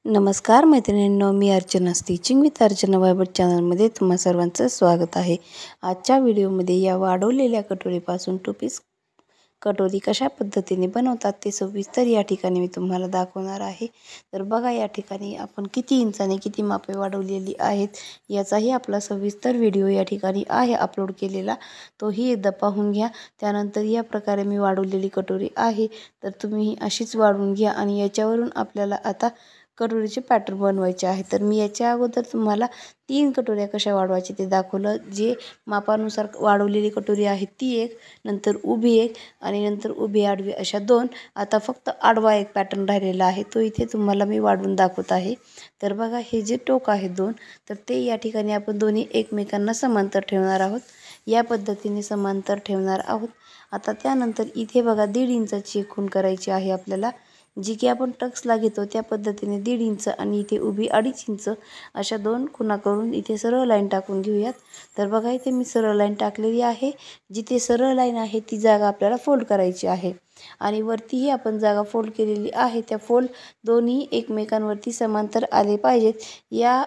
नमस्कार मैत्रिणींनो, मी Archana stitching with Archana वायबट चॅनलमध्ये तुम्हा सर्वांचं स्वागत आहे। आजच्या व्हिडिओमध्ये या वाढवलेल्या कटोरीपासून टू पीस कटोरी कशा पद्धतीने बनवतात ते सविस्तर या ठिकाणी मी तुम्हाला दाखवणार आहे। तर बघा, या ठिकाणी आपण किती इंचाने किती मापे वाढवलेली आहेत याचाही आपला सविस्तर व्हिडिओ या ठिकाणी आहे अपलोड केलेला, तोही एकदा पाहून घ्या। त्यानंतर या प्रकारे मी वाढवलेली कटोरी आहे, तर तुम्ही अशीच वाढवून घ्या आणि याच्यावरून आपल्याला आता कटोरीचे पॅटर्न बनवायचे आहे। तर मी याच्या अगोदर तुम्हाला 3 कटोऱ्या कशा वाढवायचे ते दाखवलं। जे मापानुसार वाढवलेली कटोरी आहे ती एक, नंतर उभी एक आणि नंतर उभी आडवी अशा 2। आता फक्त आडवा एक पॅटर्न राहिलेला आहे, तो इथे तुम्हाला मी वाढवून दाखवत आहे। तर बघा, हे जे टोक आहे 2, तर ते या ठिकाणी आपण दोन्ही एकमेकांना समांतर ठेवणार आहोत। या पद्धतीने समांतर ठेवणार आहोत। आता त्यानंतर इथे बघा 1.5 इंचाची खूण करायची आहे आपल्याला, जी की आपण टक्सला घेतो त्या पद्धतीने 1.5 इंच आणि इथे उभी 2.5 इंच अशा 2 खुणा करून इथे सरळ लाईन टाकून घेऊयात। तर बघा, इथे मी सरळ लाईन टाकलेली आहे। जिथे सरळ लाईन आहे ती जागा आपल्याला फोल्ड करायची आहे आणि वरतीही आपण जागा फोल्ड केलेली आहे। त्या फोल्ड दोन्ही एकमेकांवरती समांतर आले पाहिजेत, या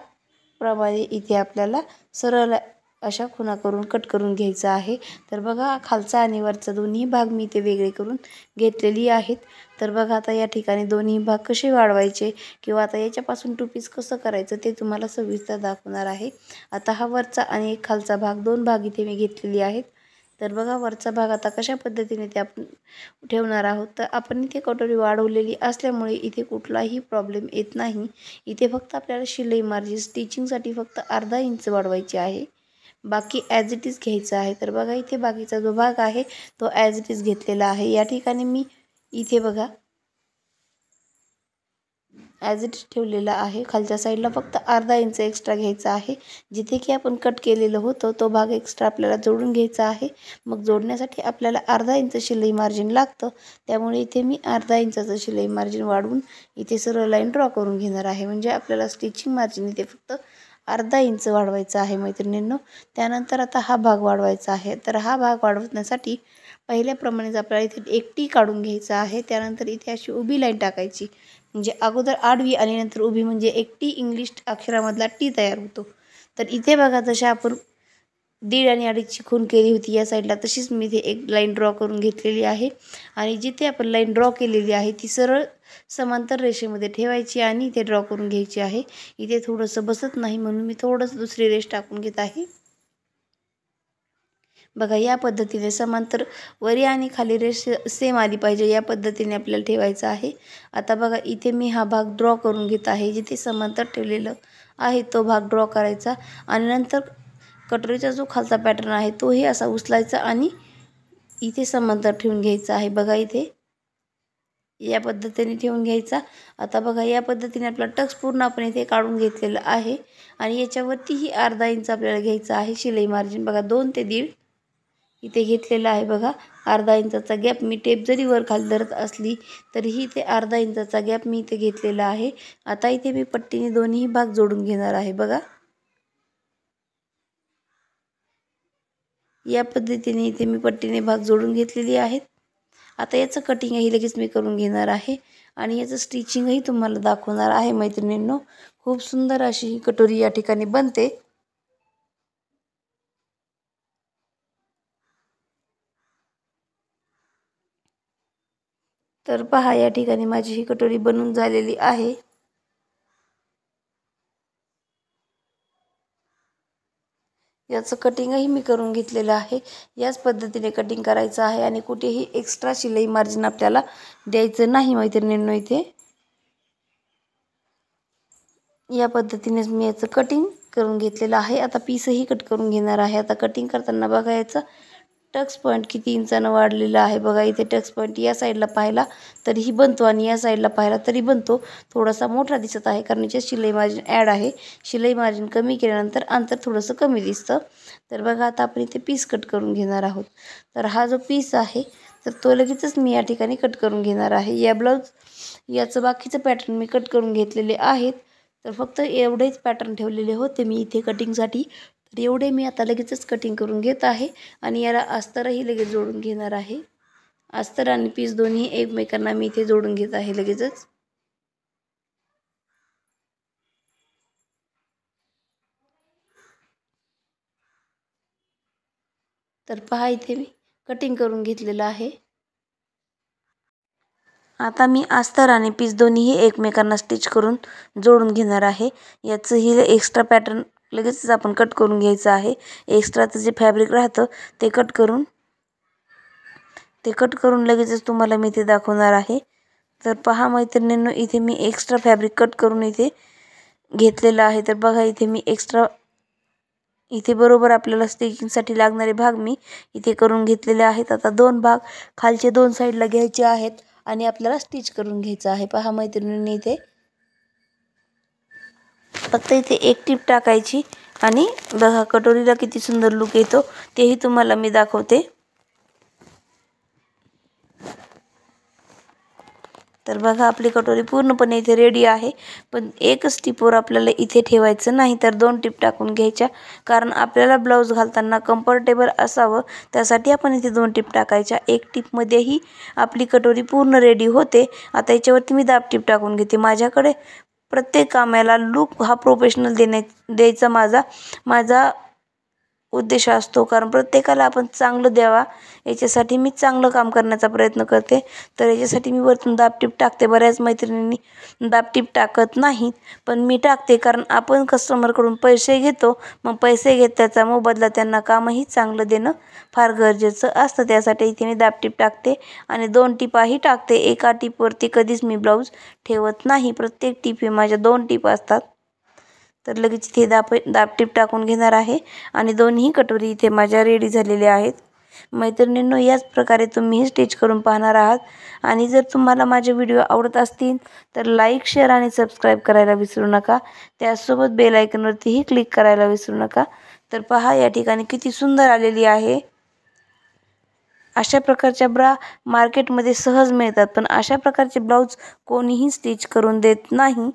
प्रमाणे इथे आपल्याला सरळ अशा खुणा करून कट करून घ्यायचा आहे। तर बघा, खालचा आणि वरचा दोन्ही भाग मी इथे वेगळे करून घेतलेली आहेत। तर बघा, आता या ठिकाणी दोन्ही भाग कसे वाढवायचे किंवा आता याच्यापासून टू पीस कसं करायचं ते तुम्हाला सविस्तर दाखवणार आहे। आता हा वरचा आणि एक खालचा भाग, 2 भाग इथे मी घेतलेली आहेत। तर बघा, वरचा भाग आता कशा पद्धतीने ते आपण ठेवणार आहोत। तर आपण इथे कटोरी वाढवलेली असल्यामुळे इथे कुठलाही प्रॉब्लेम येत नाही। इथे फक्त आपल्याला शिलाई मार्जिन स्टिचिंगसाठी फक्त अर्धा इंच वाढवायची आहे, बाकी ॲज इट इज घ्यायचं आहे। तर बघा, इथे बाकीचा जो भाग आहे तो ॲज इट इज घेतलेला आहे। या ठिकाणी मी इथे बघा ॲज इट इज ठेवलेला आहे। खालच्या साईडला फक्त अर्धा इंच एक्स्ट्रा घ्यायचा आहे। जिथे की आपण कट केलेलं होतं तो भाग एक्स्ट्रा आपल्याला जोडून घ्यायचा आहे। मग जोडण्यासाठी आपल्याला अर्धा इंच शिलाई मार्जिन लागतं, त्यामुळे इथे मी अर्धा इंचाचं शिलाई मार्जिन वाढवून इथे सरळ लाईन ड्रॉ करून घेणार आहे। म्हणजे आपल्याला स्टिचिंग मार्जिन इथे फक्त अर्धा इंच वाढवायचा आहे मैत्रिणींनो। त्यानंतर आता हा भाग वाढवायचा आहे। तर हा भाग वाढवण्यासाठी पहिल्याप्रमाणेच आपल्याला इथे एक टी काढून घ्यायचा आहे। त्यानंतर इथे अशी उभी लाईन टाकायची, म्हणजे अगोदर आडवी आणि नंतर उभी, म्हणजे एक टी इंग्लिश अक्षरामधला टी तयार होतो। तर इथे बघा, जशा आपण 1.5 आणि 2.5ची खूण केली होती या साईडला, तशीच मी इथे एक लाईन ड्रॉ करून घेतलेली आहे आणि जिथे आपण लाईन ड्रॉ केलेली आहे ती सरळ समांतर रेषेमध्ये ठेवायची आणि इथे ड्रॉ करून घ्यायची आहे। इथे थोडंसं बसत नाही म्हणून मी थोडंसं दुसरी रेष टाकून घेत आहे। बघा, या पद्धतीने समांतर वरी आणि खाली रेष सेम आली पाहिजे, या पद्धतीने आपल्याला ठेवायचं आहे। आता बघा, इथे मी हा भाग ड्रॉ करून घेत आहे। जिथे समांतर ठेवलेलं आहे तो भाग ड्रॉ करायचा आणि नंतर कटोरीचा जो खालचा पॅटर्न आहे तोही असा उचलायचा आणि इथे समांतर ठेवून घ्यायचा आहे। बघा, इथे या पद्धतीने ठेवून घ्यायचा। आता बघा, या पद्धतीने आपला टक्स पूर्ण आपण इथे काढून घेतलेला आहे आणि याच्यावरतीही अर्धा इंच आपल्याला घ्यायचा आहे शिलाई मार्जिन। बघा, 2 ते 1.5 इथे घेतलेला आहे। बघा, अर्धा इंचाचा गॅप, मी टेप जरी वर खाली धरत असली तरीही इथे अर्धा इंचाचा गॅप मी इथे घेतलेला आहे। आता इथे मी पट्टीने दोन्ही भाग जोडून घेणार आहे। बघा, या पद्धतीने इथे मी पट्टीने भाग जोडून घेतलेली आहेत। आता याचं कटिंगही लगेच मी करून घेणार आहे आणि याचं स्टिचिंगही तुम्हाला दाखवणार आहे मैत्रिणींनो। खूप सुंदर अशी ही कटोरी या ठिकाणी बनते। तर पहा, या ठिकाणी माझी ही कटोरी बनून झालेली आहे। याचं कटिंगही मी करून घेतलेलं आहे। याच पद्धतीने कटिंग करायचं आहे आणि कुठेही एक्स्ट्रा शिलाई मार्जिन आपल्याला द्यायचं नाही मैत्रिणींनो। इथे या पद्धतीनेच मी याचं कटिंग करून घेतलेलं आहे। आता पीसही कट करून घेणार आहे। आता कटिंग करताना बघा, याचा टक्स पॉईंट किती इंचानं वाढलेला आहे। बघा, इथे टक्स पॉईंट या साईडला पाहिला तरीही बनतो आणि या साईडला पाहिला तरी बनतो। थोडासा मोठा दिसत आहे कारण याच्यात शिलाई मार्जिन ॲड आहे। शिलाई मार्जिन कमी केल्यानंतर अंतर थोडंसं कमी दिसतं। तर बघा, आता आपण इथे पीस कट करून घेणार आहोत। तर हा जो पीस आहे तर तो लगेचच मी या ठिकाणी कट करून घेणार आहे। या याचं बाकीचं पॅटर्न मी कट करून घेतलेले आहेत। तर फक्त एवढेच पॅटर्न ठेवलेले होते मी इथे कटिंगसाठी, तर एवढे मी आता लगेचच कटिंग करून घेत आहे आणि याला अस्तरही लगेच जोडून घेणार आहे। अस्तर आणि पीस दोन्ही एकमेकांना मी इथे जोडून घेत आहे लगेचच। तर पहा इथे मी कटिंग करून घेतलेलं आहे। आता मी अस्तर आणि पीस दोन्हीही एकमेकांना स्टिच करून जोडून घेणार आहे। याचं ही एक्स्ट्रा पॅटर्न लगेचच आपण कट करून घ्यायचं आहे। एक्स्ट्राचं जे फॅब्रिक राहतं ते कट करून लगेचच तुम्हाला मी ते दाखवणार आहे। तर पहा मैत्रिणींनो, इथे मी एक्स्ट्रा फॅब्रिक कट करून इथे घेतलेलं आहे। तर बघा इथे मी एक्स्ट्रा इथे बरोबर आपल्याला स्टिचिंगसाठी लागणारे भाग मी इथे करून घेतलेले आहेत। आता दोन भाग खालचे दोन साईडला घ्यायचे आहेत आणि आपल्याला स्टिच करून घ्यायचं आहे। पहा मैत्रिणींनी इथे फक्त इथे एक टिप टाकायची आणि बघा कटोरीला किती सुंदर लुक येतो तेही तुम्हाला मी दाखवते। तर बघा आपली कटोरी पूर्णपणे इथे रेडी आहे, पण एकच टिपवर आपल्याला इथे ठेवायचं नाही तर दोन टिप टाकून घ्यायच्या, कारण आपल्याला ब्लाऊज घालताना कम्फर्टेबल असावं त्यासाठी आपण इथे दोन टिप टाकायच्या। एक टिपमध्येही आपली कटोरी पूर्ण रेडी होते। आता याच्यावरती मी दाब टिप टाकून घेते। माझ्याकडे प्रत्येक कामाला लुक हा प्रोफेशनल द्यायचा माझा उद्देश असतो, कारण प्रत्येकाला आपण चांगलं द्यावा याच्यासाठी मी चांगलं काम करण्याचा प्रयत्न करते। तर याच्यासाठी मी वरतून दाबटीप टाकते। बऱ्याच मैत्रिणींनी दाबटीप टाकत नाहीत, पण मी टाकते, कारण आपण कस्टमरकडून पैसे घेतो, मग पैसे घेत त्याचा मोबदला त्यांना कामही चांगलं देणं फार गरजेचं असतं। त्यासाठी इथे मी दाबटीप टाकते आणि दोन टिपाही टाकते। एका टिपवरती कधीच मी ब्लाऊज ठेवत नाही, प्रत्येक टिप हे माझ्या दोन टिप असतात। तर लगेच इथे दाबटीप टाकून घेणार आहे आणि दोन्ही कटोरी इथे माझ्या रेडी झालेल्या आहेत। मैत्रिणींनो, याच प्रकारे तुम्ही स्टिच करून पाहणार आहात आणि जर तुम्हाला माझे व्हिडिओ आवडत असतील तर लाईक, शेअर आणि सबस्क्राईब करायला विसरू नका। त्यासोबत बेल आयकॉनवरतीही क्लिक करायला विसरू नका। तर पहा या ठिकाणी किती सुंदर आलेली आहे। अशा प्रकारच्या ब्रा मार्केटमध्ये सहज मिळतात, पण अशा प्रकारचे ब्लाऊज कोणीही स्टिच करून देत नाही।